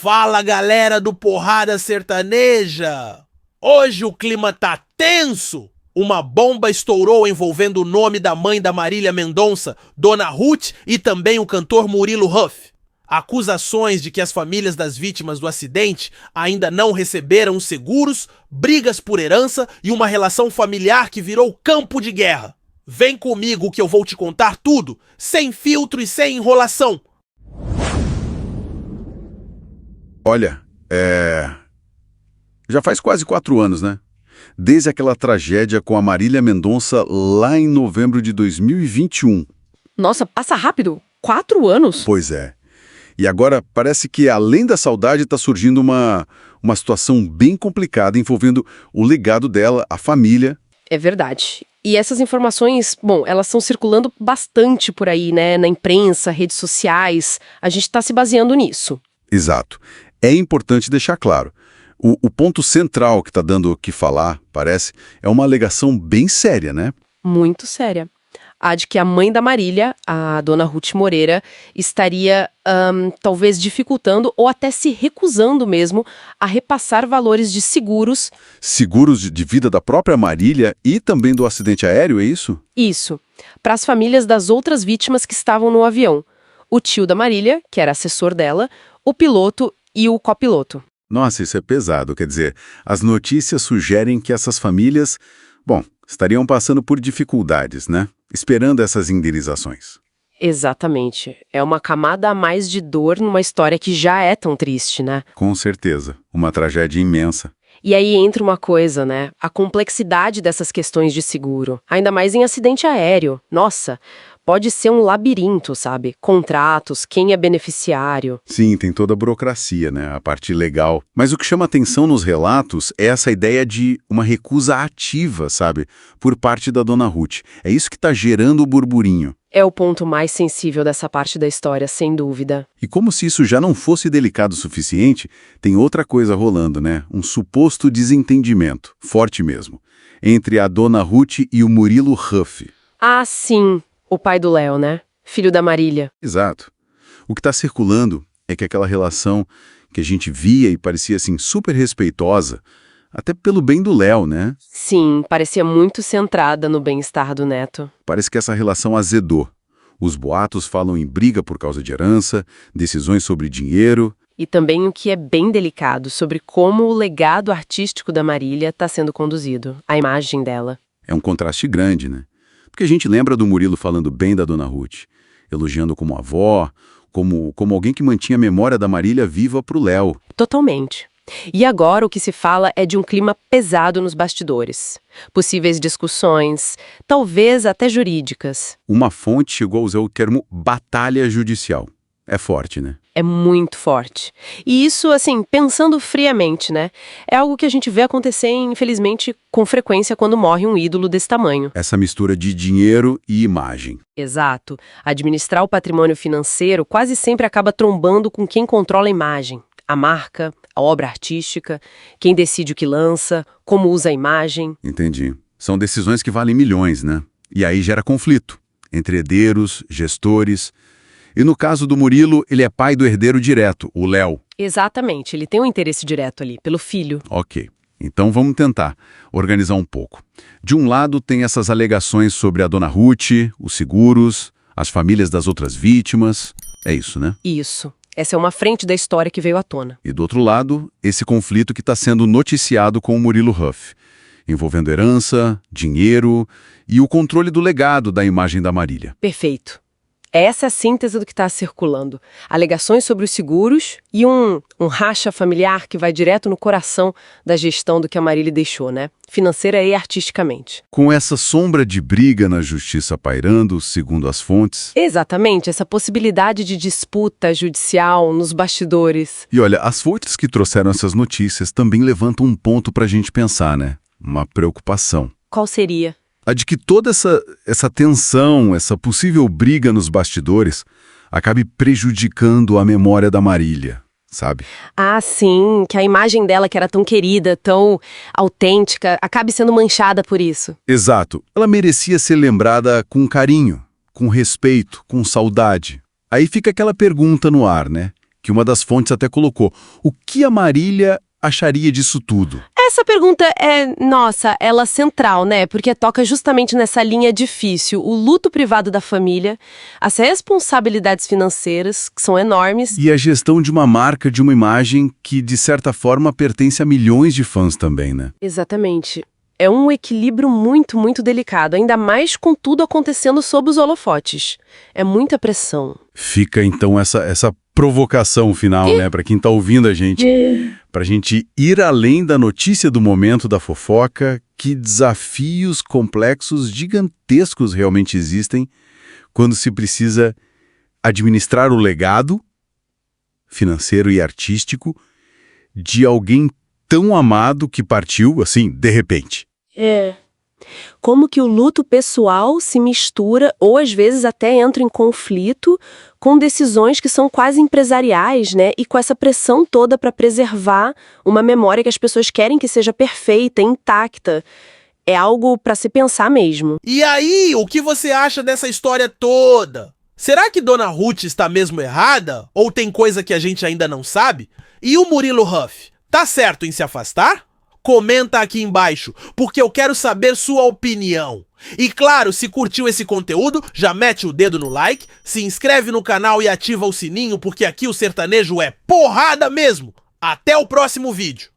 Fala, galera do Porrada Sertaneja! Hoje o clima tá tenso! Uma bomba estourou envolvendo o nome da mãe da Marília Mendonça, Dona Ruth, e também o cantor Murilo Huff. Acusações de que as famílias das vítimas do acidente ainda não receberam os seguros, brigas por herança e uma relação familiar que virou campo de guerra. Vem comigo que eu vou te contar tudo, sem filtro e sem enrolação. Olha, já faz quase 4 anos, né? Desde aquela tragédia com a Marília Mendonça lá em novembro de 2021. Nossa, passa rápido. 4 anos? Pois é. E agora parece que, além da saudade, está surgindo uma situação bem complicada envolvendo o legado dela, a família. É verdade. E essas informações, bom, elas estão circulando bastante por aí, né? Na imprensa, redes sociais. A gente está se baseando nisso. Exato. É importante deixar claro. O ponto central que está dando o que falar, parece, é uma alegação bem séria, né? Muito séria. A de que a mãe da Marília, a dona Ruth Moreira, estaria talvez dificultando ou até se recusando mesmo a repassar valores de seguros. Seguros de vida da própria Marília e também do acidente aéreo, é isso? Isso. Para as famílias das outras vítimas que estavam no avião. O tio da Marília, que era assessor dela, o piloto e o copiloto. Nossa, isso é pesado. Quer dizer, as notícias sugerem que essas famílias, estariam passando por dificuldades, né? Esperando essas indenizações. Exatamente. É uma camada a mais de dor numa história que já é tão triste, né? Com certeza. Uma tragédia imensa. E aí entra uma coisa, né? A complexidade dessas questões de seguro. Ainda mais em acidente aéreo. Nossa, pode ser um labirinto, sabe? Contratos, quem é beneficiário. Sim, tem toda a burocracia, né? A parte legal. Mas o que chama atenção nos relatos é essa ideia de uma recusa ativa, sabe? Por parte da dona Ruth. É isso que está gerando o burburinho. É o ponto mais sensível dessa parte da história, sem dúvida. E como se isso já não fosse delicado o suficiente, tem outra coisa rolando, né? Um suposto desentendimento, forte mesmo, entre a dona Ruth e o Murilo Huff. Ah, sim. O pai do Léo, né? Filho da Marília. Exato. O que está circulando é que aquela relação que a gente via e parecia assim super respeitosa, até pelo bem do Léo, né? Sim, parecia muito centrada no bem-estar do neto. Parece que essa relação azedou. Os boatos falam em briga por causa de herança, decisões sobre dinheiro. E também o que é bem delicado sobre como o legado artístico da Marília está sendo conduzido, a imagem dela. É um contraste grande, né? Porque a gente lembra do Murilo falando bem da dona Ruth, elogiando como avó, como alguém que mantinha a memória da Marília viva pro Léo. Totalmente. E agora o que se fala é de um clima pesado nos bastidores. Possíveis discussões, talvez até jurídicas. Uma fonte chegou a usar o termo batalha judicial. É forte, né? É muito forte. E isso, assim, pensando friamente, né? É algo que a gente vê acontecer, infelizmente, com frequência quando morre um ídolo desse tamanho. Essa mistura de dinheiro e imagem. Exato. Administrar o patrimônio financeiro quase sempre acaba trombando com quem controla a imagem. A marca, a obra artística, quem decide o que lança, como usa a imagem. Entendi. São decisões que valem milhões, né? E aí gera conflito entre herdeiros, gestores. E no caso do Murilo, ele é pai do herdeiro direto, o Léo. Exatamente, ele tem um interesse direto ali, pelo filho. Ok, então vamos tentar organizar um pouco. De um lado tem essas alegações sobre a dona Ruth, os seguros, as famílias das outras vítimas. É isso, né? Isso. Essa é uma frente da história que veio à tona. E do outro lado, esse conflito que está sendo noticiado com o Murilo Huff, envolvendo herança, dinheiro e o controle do legado da imagem da Marília. Perfeito. Essa é a síntese do que está circulando. Alegações sobre os seguros e um racha familiar que vai direto no coração da gestão do que a Marília deixou, né? Financeira e artisticamente. Com essa sombra de briga na justiça pairando, segundo as fontes. Exatamente, essa possibilidade de disputa judicial nos bastidores. E olha, as fontes que trouxeram essas notícias também levantam um ponto para a gente pensar, né? Uma preocupação. Qual seria? A de que toda essa tensão, essa possível briga nos bastidores, acabe prejudicando a memória da Marília, sabe? Ah, sim, que a imagem dela, que era tão querida, tão autêntica, acabe sendo manchada por isso. Exato. Ela merecia ser lembrada com carinho, com respeito, com saudade. Aí fica aquela pergunta no ar, né? que uma das fontes até colocou. O que a Marília acharia disso tudo? Essa pergunta ela central, né? Porque toca justamente nessa linha difícil, o luto privado da família, as responsabilidades financeiras, que são enormes. E a gestão de uma marca, de uma imagem que, de certa forma, pertence a milhões de fãs também, né? Exatamente. É um equilíbrio muito, muito delicado, ainda mais com tudo acontecendo sob os holofotes. É muita pressão. Fica, então, essa provocação final, né, para quem tá ouvindo a gente, pra gente ir além da notícia do momento da fofoca, que desafios complexos, gigantescos realmente existem quando se precisa administrar o legado financeiro e artístico de alguém tão amado que partiu, assim, de repente. Como que o luto pessoal se mistura, ou às vezes até entra em conflito, com decisões que são quase empresariais, né? E com essa pressão toda para preservar uma memória que as pessoas querem que seja perfeita, intacta. É algo para se pensar mesmo. E aí, o que você acha dessa história toda? Será que Dona Ruth está mesmo errada? Ou tem coisa que a gente ainda não sabe? E o Murilo Huff, tá certo em se afastar? Comenta aqui embaixo, porque eu quero saber sua opinião. E claro, se curtiu esse conteúdo, já mete o dedo no like, se inscreve no canal e ativa o sininho, porque aqui o sertanejo é porrada mesmo. Até o próximo vídeo.